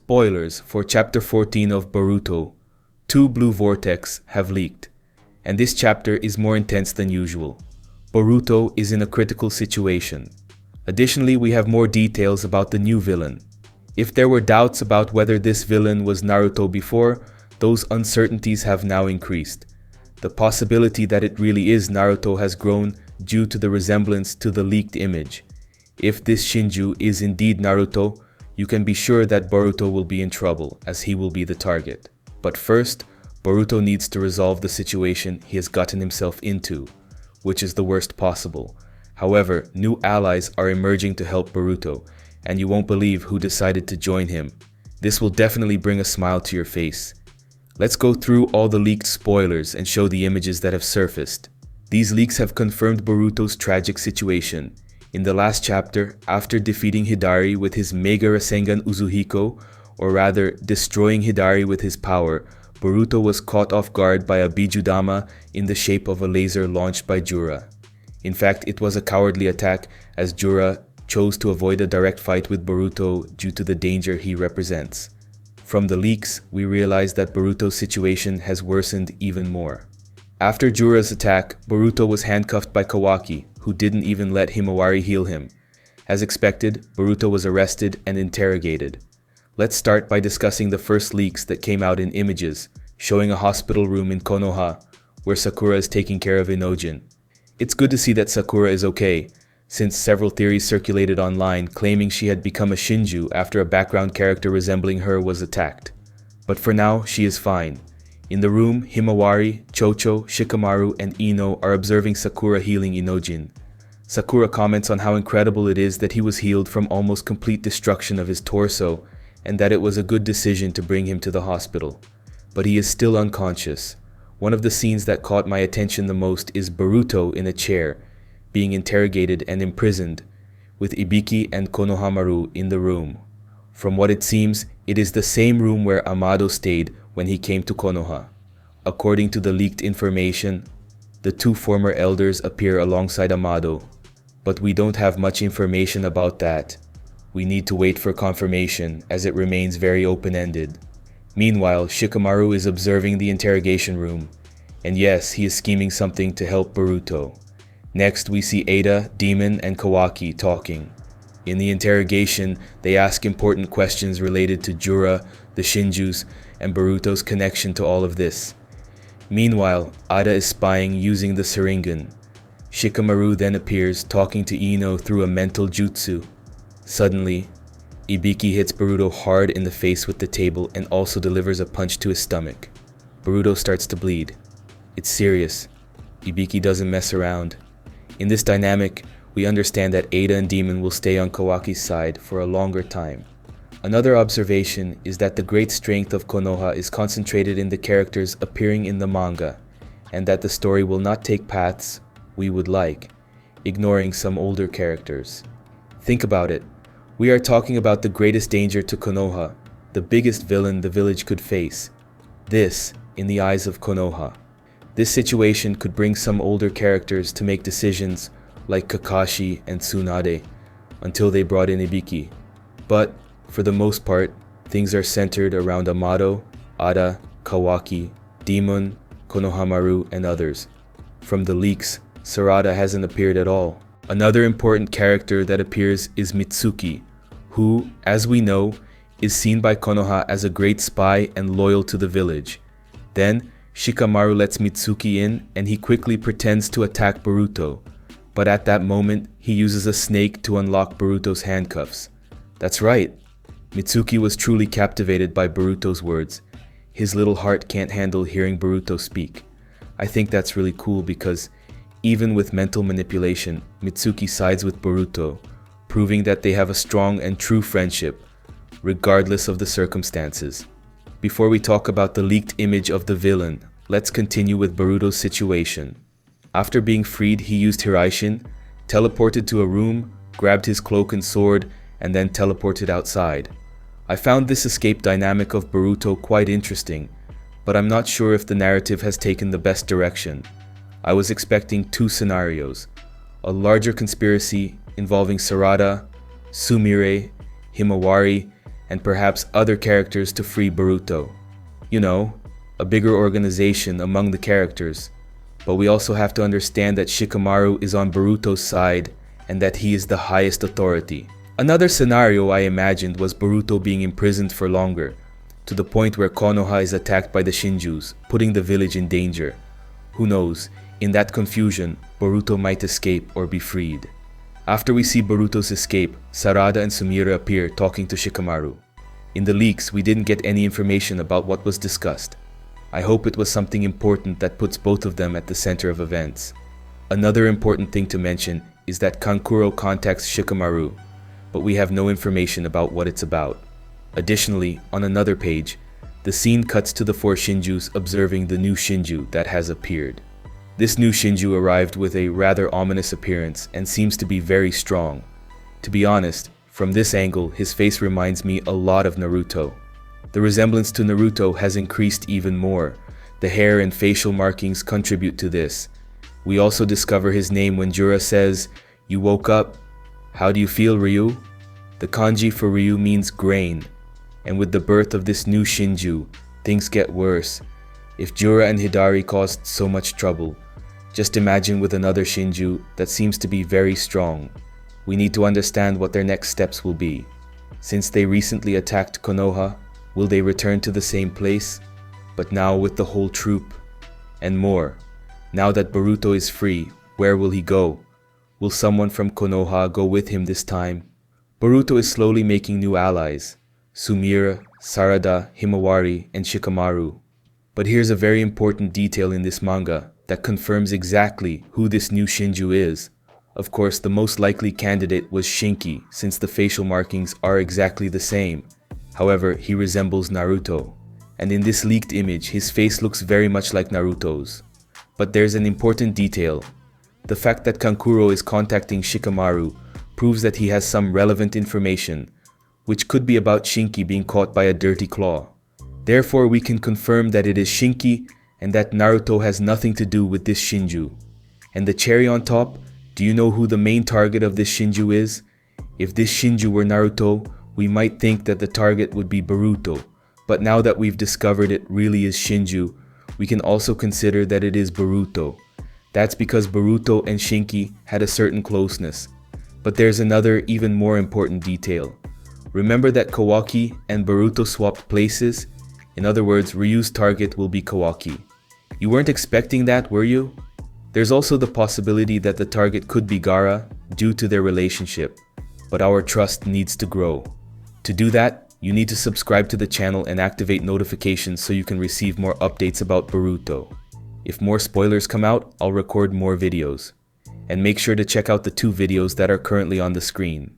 Spoilers for Chapter 14 of Boruto. 2 blue Vortex have leaked, and this chapter is more intense than usual. Boruto is in a critical situation. Additionally, we have more details about the new villain. If there were doubts about whether this villain was Naruto before, those uncertainties have now increased. The possibility that it really is Naruto has grown due to the resemblance to the leaked image. If this SHINJU is indeed Naruto, you can be sure that Boruto will be in trouble, as he will be the target. But first, Boruto needs to resolve the situation he has gotten himself into, which is the worst possible. However, new allies are emerging to help Boruto, and you won't believe who decided to join him. This will definitely bring a smile to your face. Let's go through all the leaked spoilers and show the images that have surfaced. These leaks have confirmed Boruto's tragic situation. In the last chapter, after defeating Hidari with his Mega Rasengan Uzuhiko, or rather destroying Hidari with his power, Boruto was caught off guard by a Bijudama in the shape of a laser launched by Jura. In fact, it was a cowardly attack, as Jura chose to avoid a direct fight with Boruto due to the danger he represents. From the leaks, we realize that Boruto's situation has worsened even more. After Jura's attack, Boruto was handcuffed by Kawaki, who didn't even let Himawari heal him. As expected, Boruto was arrested and interrogated. Let's start by discussing the first leaks that came out in images, showing a hospital room in Konoha, where Sakura is taking care of Inojin. It's good to see that Sakura is okay, since several theories circulated online claiming she had become a SHINJU after a background character resembling her was attacked. But for now, she is fine. In the room, Himawari, Chocho, Shikamaru, and Ino are observing Sakura healing Inojin. Sakura comments on how incredible it is that he was healed from almost complete destruction of his torso, and that it was a good decision to bring him to the hospital. But he is still unconscious. One of the scenes that caught my attention the most is Boruto in a chair, being interrogated and imprisoned, with Ibiki and Konohamaru in the room. From what it seems, it is the same room where Amado stayed when he came to Konoha. According to the leaked information, the 2 former elders appear alongside Amado, but we don't have much information about that. We need to wait for confirmation, as it remains very open-ended. Meanwhile, Shikamaru is observing the interrogation room, and yes, he is scheming something to help Boruto. Next, we see Ada, Demon, and Kawaki talking. In the interrogation, they ask important questions related to Jura, the SHINJUs, and Boruto's connection to all of this. Meanwhile, Ada is spying using the Sharingan. Shikamaru then appears, talking to Ino through a mental jutsu. Suddenly, Ibiki hits Boruto hard in the face with the table and also delivers a punch to his stomach. Boruto starts to bleed. It's serious. Ibiki doesn't mess around. In this dynamic, we understand that Ada and Demon will stay on Kawaki's side for a longer time. Another observation is that the great strength of Konoha is concentrated in the characters appearing in the manga, and that the story will not take paths we would like, ignoring some older characters. Think about it. We are talking about the greatest danger to Konoha, the biggest villain the village could face. This, in the eyes of Konoha. This situation could bring some older characters to make decisions like Kakashi and Tsunade, until they brought in Ibiki. But, for the most part, things are centered around Amado, Ada, Kawaki, Demon, Konohamaru, and others. From the leaks, Sarada hasn't appeared at all. Another important character that appears is Mitsuki, who, as we know, is seen by Konoha as a great spy and loyal to the village. Then, Shikamaru lets Mitsuki in and he quickly pretends to attack Boruto. But at that moment, he uses a snake to unlock Boruto's handcuffs. That's right. Mitsuki was truly captivated by Boruto's words. His little heart can't handle hearing Boruto speak. I think that's really cool because even with mental manipulation, Mitsuki sides with Boruto, proving that they have a strong and true friendship, regardless of the circumstances. Before we talk about the leaked image of the villain, let's continue with Boruto's situation. After being freed, he used Hiraishin, teleported to a room, grabbed his cloak and sword, and then teleported outside. I found this escape dynamic of Boruto quite interesting, but I'm not sure if the narrative has taken the best direction. I was expecting 2 scenarios: a larger conspiracy involving Sarada, Sumire, Himawari, and perhaps other characters to free Boruto. You know, a bigger organization among the characters. But we also have to understand that Shikamaru is on Boruto's side and that he is the highest authority. Another scenario I imagined was Boruto being imprisoned for longer, to the point where Konoha is attacked by the Shinjus, putting the village in danger. Who knows, in that confusion, Boruto might escape or be freed. After we see Boruto's escape, Sarada and Sumire appear talking to Shikamaru. In the leaks, we didn't get any information about what was discussed. I hope it was something important that puts both of them at the center of events. Another important thing to mention is that Kankuro contacts Shikamaru, but we have no information about what it's about. Additionally, on another page, the scene cuts to the four Shinjus observing the new Shinju that has appeared. This new Shinju arrived with a rather ominous appearance and seems to be very strong. To be honest, from this angle, his face reminds me a lot of Naruto. The resemblance to Naruto has increased even more. The hair and facial markings contribute to this. We also discover his name when Jura says, "You woke up? How do you feel, Ryu?" The kanji for Ryu means grain. And with the birth of this new Shinju, things get worse. If Jura and Hidari caused so much trouble, just imagine with another Shinju that seems to be very strong. We need to understand what their next steps will be. Since they recently attacked Konoha, will they return to the same place? But now with the whole troop? And more. Now that Boruto is free, where will he go? Will someone from Konoha go with him this time? Boruto is slowly making new allies. Sumire, Sarada, Himawari, and Shikamaru. But here's a very important detail in this manga that confirms exactly who this new Shinju is. Of course, the most likely candidate was Shinki, since the facial markings are exactly the same. However, he resembles Naruto. And in this leaked image, his face looks very much like Naruto's. But there's an important detail. The fact that Kankuro is contacting Shikamaru proves that he has some relevant information, which could be about Shinki being caught by a dirty claw. Therefore, we can confirm that it is Shinki and that Naruto has nothing to do with this Shinju. And the cherry on top, do you know who the main target of this Shinju is? If this Shinju were Naruto, we might think that the target would be Boruto. But now that we've discovered it really is Shinju, we can also consider that it is Boruto. That's because Boruto and Shinki had a certain closeness. But there's another even more important detail. Remember that Kawaki and Boruto swapped places? In other words, Ryu's target will be Kawaki. You weren't expecting that, were you? There's also the possibility that the target could be Gaara due to their relationship. But our trust needs to grow. To do that, you need to subscribe to the channel and activate notifications so you can receive more updates about Boruto. If more spoilers come out, I'll record more videos. And make sure to check out the 2 videos that are currently on the screen.